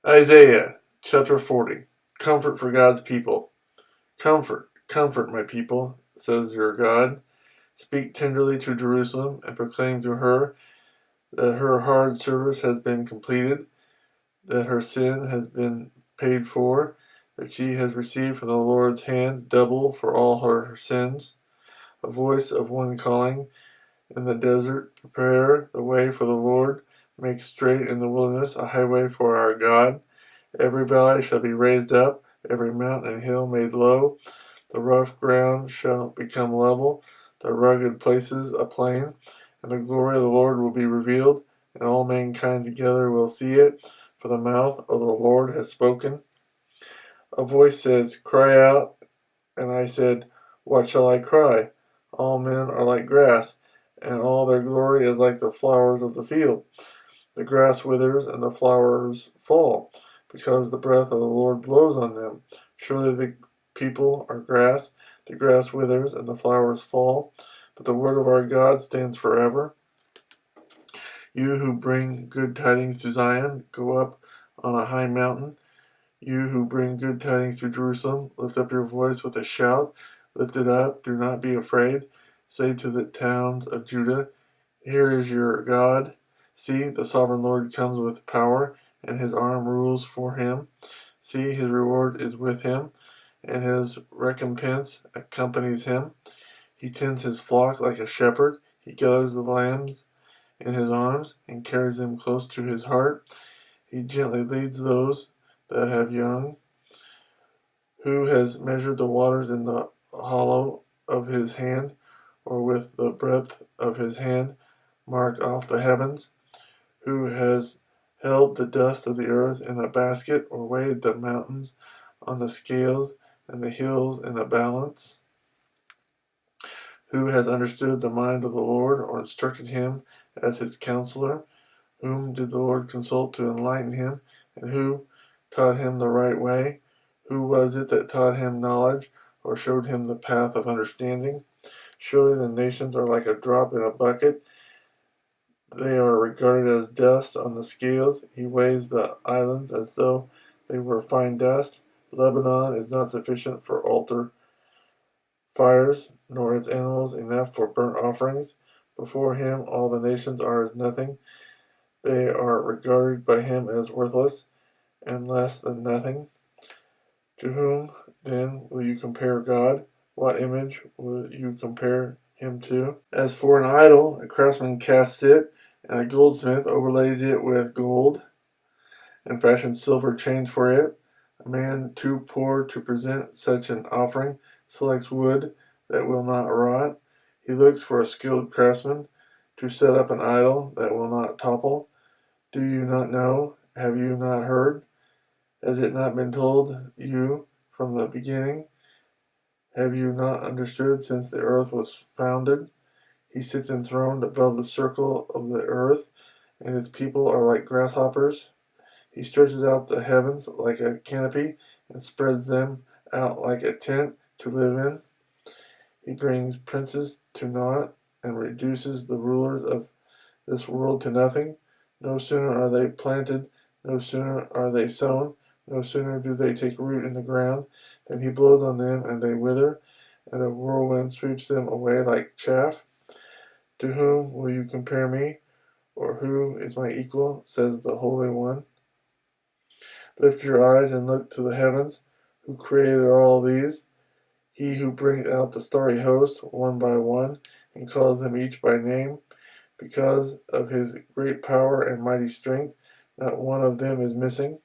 Isaiah chapter 40. Comfort for God's people. Comfort, comfort my people, says your God. Speak tenderly to Jerusalem and proclaim to her that her hard service has been completed, that her sin has been paid for, that she has received from the Lord's hand double for all her sins. A voice of one calling in the desert, prepare the way for the Lord, make straight in the wilderness a highway for our God. Every valley shall be raised up, every mountain and hill made low. The rough ground shall become level, the rugged places a plain, and the glory of the Lord will be revealed, and all mankind together will see it, for the mouth of the Lord has spoken. A voice says, Cry out, and I said, What shall I cry? All men are like grass, and all their glory is like the flowers of the field. The grass withers and the flowers fall, because the breath of the Lord blows on them. Surely the people are grass, the grass withers and the flowers fall, but the word of our God stands forever. You who bring good tidings to Zion, go up on a high mountain. You who bring good tidings to Jerusalem, lift up your voice with a shout. Lift it up, do not be afraid. Say to the towns of Judah, Here is your God. See, the sovereign Lord comes with power, and his arm rules for him. See, his reward is with him, and his recompense accompanies him. He tends his flock like a shepherd. He gathers the lambs in his arms and carries them close to his heart. He gently leads those that have young. Who has measured the waters in the hollow of his hand, or with the breadth of his hand marked off the heavens? Who has held the dust of the earth in a basket, or weighed the mountains on the scales and the hills in a balance? Who has understood the mind of the Lord, or instructed him as his counselor? Whom did the Lord consult to enlighten him, and who taught him the right way? Who was it that taught him knowledge, or showed him the path of understanding? Surely the nations are like a drop in a bucket. They are regarded as dust on the scales. He weighs the islands as though they were fine dust. Lebanon is not sufficient for altar fires, nor its animals enough for burnt offerings. Before him all the nations are as nothing. They are regarded by him as worthless and less than nothing. To whom, then, will you compare God? What image will you compare him to? As for an idol, a craftsman casts it, and a goldsmith overlays it with gold, and fashions silver chains for it. A man too poor to present such an offering selects wood that will not rot. He looks for a skilled craftsman to set up an idol that will not topple. Do you not know? Have you not heard? Has it not been told you from the beginning? Have you not understood since the earth was founded? He sits enthroned above the circle of the earth, and its people are like grasshoppers. He stretches out the heavens like a canopy and spreads them out like a tent to live in. He brings princes to naught and reduces the rulers of this world to nothing. No sooner are they planted, no sooner are they sown, no sooner do they take root in the ground, than he blows on them and they wither, and a whirlwind sweeps them away like chaff. To whom will you compare me, or who is my equal, says the Holy One? Lift your eyes and look to the heavens, who created all these. He who brings out the starry host, one by one, and calls them each by name. Because of his great power and mighty strength, not one of them is missing.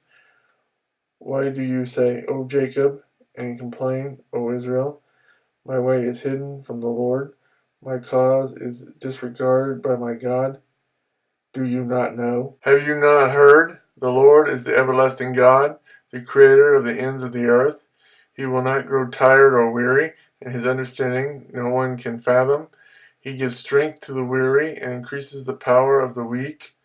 Why do you say, O Jacob, and complain, O Israel? My way is hidden from the Lord. My cause is disregarded by my God. Do you not know? Have you not heard? The Lord is the everlasting God, the creator of the ends of the earth. He will not grow tired or weary, and his understanding no one can fathom. He gives strength to the weary and increases the power of the weak.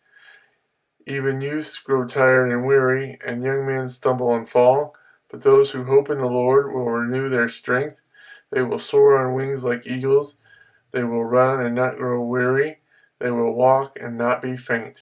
Even youths grow tired and weary, and young men stumble and fall. But those who hope in the Lord will renew their strength. They will soar on wings like eagles. They will run and not grow weary. They will walk and not be faint.